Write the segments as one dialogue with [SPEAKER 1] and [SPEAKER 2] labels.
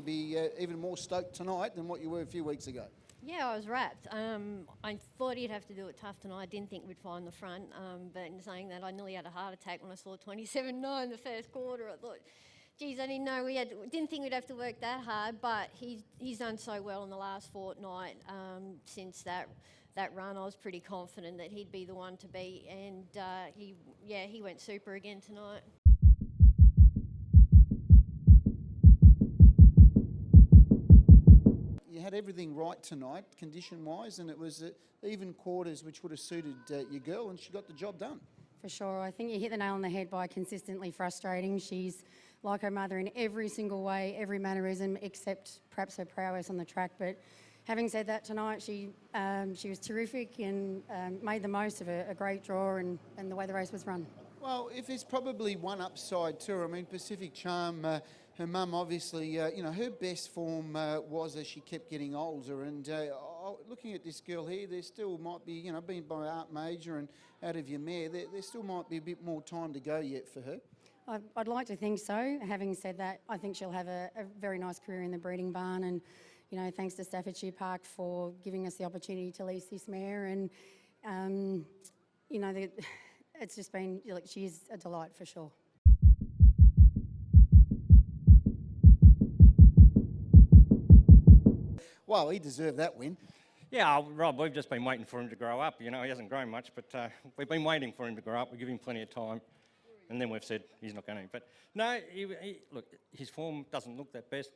[SPEAKER 1] be even more stoked tonight than what you were a few weeks ago.
[SPEAKER 2] Yeah, I was wrapped. I thought he'd have to do it tough tonight. I didn't think we'd find the front. But in saying that, I nearly had a heart attack when I saw 27-9 the first quarter. I thought, geez, I didn't know didn't think we'd have to work that hard. But he's done so well in the last fortnight since that run. I was pretty confident that he'd be the one to beat, and he went super again tonight.
[SPEAKER 1] You had everything right tonight, condition-wise, and it was even quarters which would have suited your girl, and she got the job done.
[SPEAKER 3] For sure. I think you hit the nail on the head by consistently frustrating. She's like her mother in every single way, every mannerism, except perhaps her prowess on the track. But having said that, tonight she was terrific and made the most of a great draw and the way the race was run.
[SPEAKER 1] Well, if there's probably one upside to her, I mean, Pacific Charm, her mum obviously, her best form was as she kept getting older. And looking at this girl here, there still might be, being by Art Major and out of your mare, there still might be a bit more time to go yet for her.
[SPEAKER 3] I'd like to think so. Having said that, I think she'll have a very nice career in the breeding barn. And, thanks to Staffordshire Park for giving us the opportunity to lease this mare. And, it's just been, she is a delight for sure.
[SPEAKER 1] Well, he deserved that win.
[SPEAKER 4] Yeah, Rob, we've just been waiting for him to grow up. He hasn't grown much, but we've been waiting for him to grow up. We give him plenty of time, and then we've said he's not going to. But no, look, his form doesn't look that best,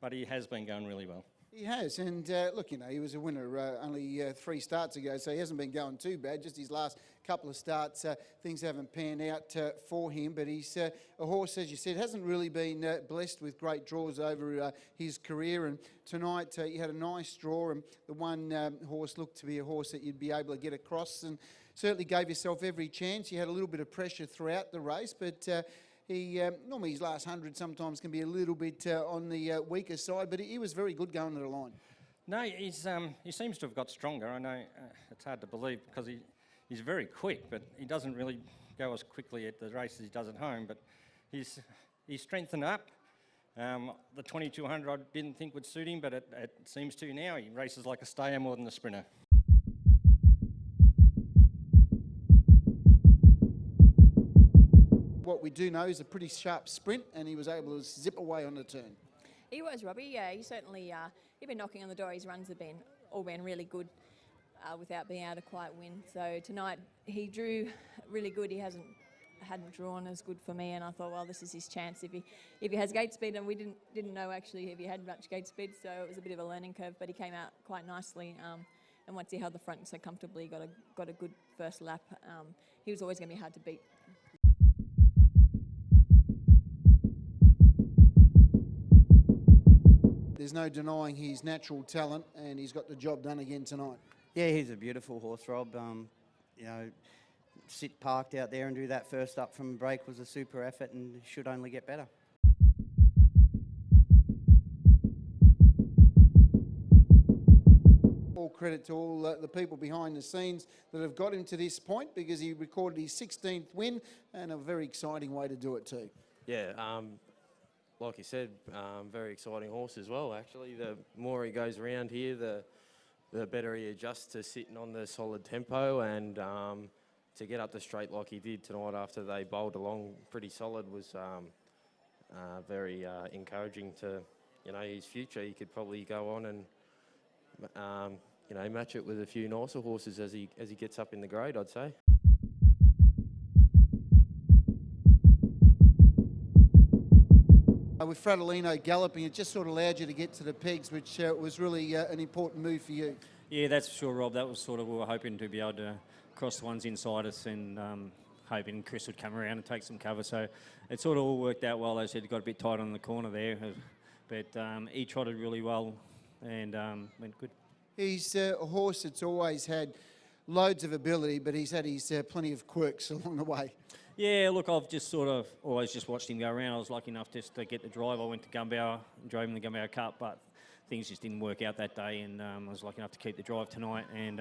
[SPEAKER 4] but he has been going really well.
[SPEAKER 1] He has, and look, he was a winner only 3 starts ago, so he hasn't been going too bad. Just his last couple of starts, things haven't panned out for him, but he's a horse, as you said, hasn't really been blessed with great draws over his career, and tonight you had a nice draw, and the one horse looked to be a horse that you'd be able to get across, and certainly gave yourself every chance. You had a little bit of pressure throughout the race, but normally his last 100 sometimes can be a little bit on the weaker side, but he was very good going to the line.
[SPEAKER 4] No, he seems to have got stronger. I know it's hard to believe because he's very quick, but he doesn't really go as quickly at the races as he does at home. But he's strengthened up. The 2200 I didn't think would suit him, but it seems to now. He races like a stayer more than a sprinter.
[SPEAKER 1] What we do know is a pretty sharp sprint, and he was able to zip away on the turn.
[SPEAKER 5] He was, Robbie. Yeah, he certainly he'd been knocking on the door. His runs have all been really good without being able to quite win. So tonight he drew really good. He hadn't drawn as good for me, and I thought, well, this is his chance if he has gate speed, and we didn't know actually if he had much gate speed, so it was a bit of a learning curve. But he came out quite nicely, and once he held the front so comfortably, got a good first lap. He was always going to be hard to beat.
[SPEAKER 1] There's no denying his natural talent, and he's got the job done again tonight.
[SPEAKER 6] Yeah, he's a beautiful horse, Rob. Sit parked out there and do that first up from break was a super effort and should only get better.
[SPEAKER 1] All credit to all the people behind the scenes that have got him to this point, because he recorded his 16th win, and a very exciting way to do it too.
[SPEAKER 7] Yeah, like you said, very exciting horse as well, actually. The more he goes around here, the better he adjusts to sitting on the solid tempo, and to get up the straight like he did tonight after they bowled along pretty solid was very encouraging to, his future. He could probably go on and, match it with a few nicer horses as he gets up in the grade, I'd say.
[SPEAKER 1] With Fratellino galloping, it just sort of allowed you to get to the pegs, which was really an important move for you.
[SPEAKER 8] Yeah, that's for sure, Rob. That was sort of, we were hoping to be able to cross the ones inside us, and hoping Chris would come around and take some cover. So it sort of all worked out well. As I said, got a bit tight on the corner there, but he trotted really well and went good.
[SPEAKER 1] He's a horse that's always had loads of ability, but he's had his plenty of quirks along the way.
[SPEAKER 8] Yeah, look, I've just sort of always just watched him go around. I was lucky enough just to get the drive. I went to Gumbauer and drove him the Gumbauer Cup, but things just didn't work out that day, and I was lucky enough to keep the drive tonight. And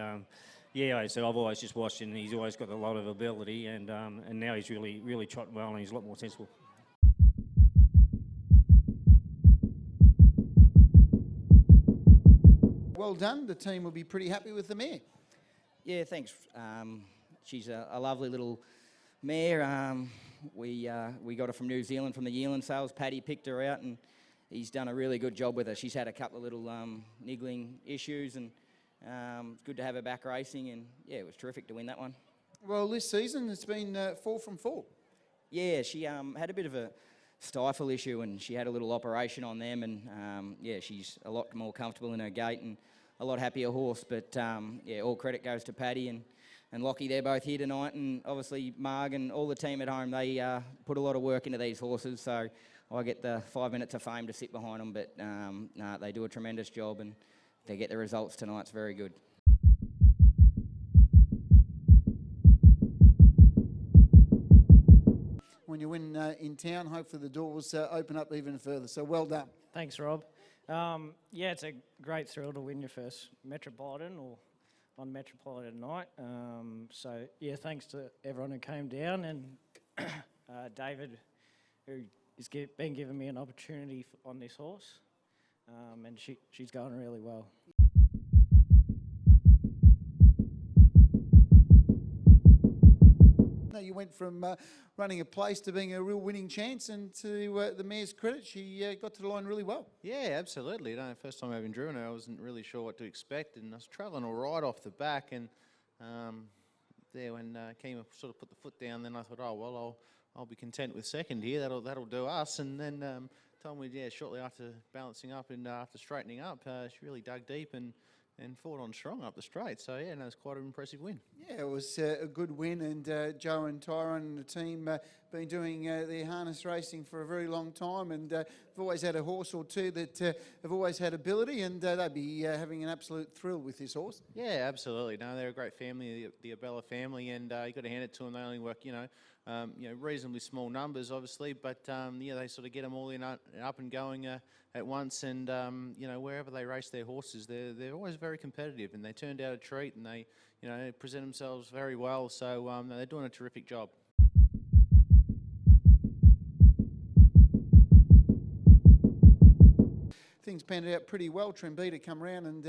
[SPEAKER 8] so I've always just watched, and he's always got a lot of ability, and now he's really trotting well, and he's a lot more sensible.
[SPEAKER 1] well done. The team will be pretty happy with the mare.
[SPEAKER 9] Yeah, thanks. She's a lovely little mare. We got her from New Zealand from the yearling sales. Paddy picked her out, and he's done a really good job with her. She's had a couple of little niggling issues, and it's good to have her back racing. And yeah, it was terrific to win that one.
[SPEAKER 1] Well, this season it's been 4 from 4.
[SPEAKER 9] Yeah, she had a bit of a stifle issue, and she had a little operation on them, and yeah, she's a lot more comfortable in her gait and a lot happier horse. But yeah, all credit goes to Paddy and Lockie. They're both here tonight, and obviously Marg and all the team at home. They put a lot of work into these horses, so I get the 5 minutes of fame to sit behind them. But no, they do a tremendous job, and they get the results tonight. It's very good.
[SPEAKER 1] When you win in town, hopefully the doors open up even further. So well done.
[SPEAKER 10] Thanks, Rob. Yeah, it's a great thrill to win your first Metropolitan or on Metropolitan night. So, yeah, thanks to everyone who came down, and David, who has been giving me an opportunity on this horse, and she's going really well.
[SPEAKER 1] No, you went from running a place to being a real winning chance, and to the mare's credit, she got to the line really well.
[SPEAKER 11] Yeah, absolutely. First time I've been driven her, I wasn't really sure what to expect, and I was travelling all right off the back, and there when Kima sort of put the foot down, then I thought, oh well, I'll be content with second here. That'll do us. And then told me, yeah, shortly after balancing up and after straightening up, she really dug deep and fought on strong up the straight. So yeah, no, it was quite an impressive win.
[SPEAKER 1] Yeah, it was a good win, and Joe and Tyrone and the team been doing their harness racing for a very long time, and have always had a horse or two that have always had ability, and they'd be having an absolute thrill with this horse.
[SPEAKER 11] Yeah, absolutely. No, they're a great family, the Abella family, and you got to hand it to them. They only work, reasonably small numbers, obviously, but yeah, they sort of get them all in up and going at once, and wherever they race their horses, they're always very competitive, and they turned out a treat, and they present themselves very well. So they're doing a terrific job.
[SPEAKER 1] Things panned out pretty well. Trembita come round and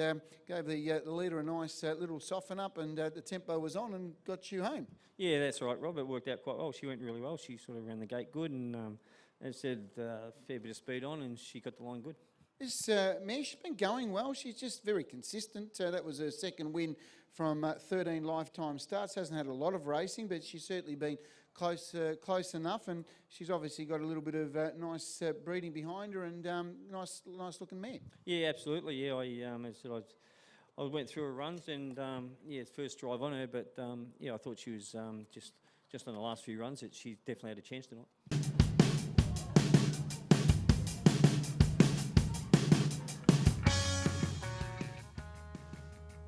[SPEAKER 1] gave the leader a nice little soften up, and the tempo was on and got you home.
[SPEAKER 8] Yeah, that's right, Rob. It worked out quite well. She went really well. She sort of ran the gate good, and as I said, a fair bit of speed on, and she got the line good.
[SPEAKER 1] This mare, she's been going well. She's just very consistent. That was her second win from 13 lifetime starts. Hasn't had a lot of racing, but she's certainly been close enough, and she's obviously got a little bit of nice breeding behind her, and nice looking mare.
[SPEAKER 8] Yeah, absolutely. Yeah, as I said, I went through her runs, and yeah, first drive on her, but yeah, I thought she was just on the last few runs that she definitely had a chance tonight.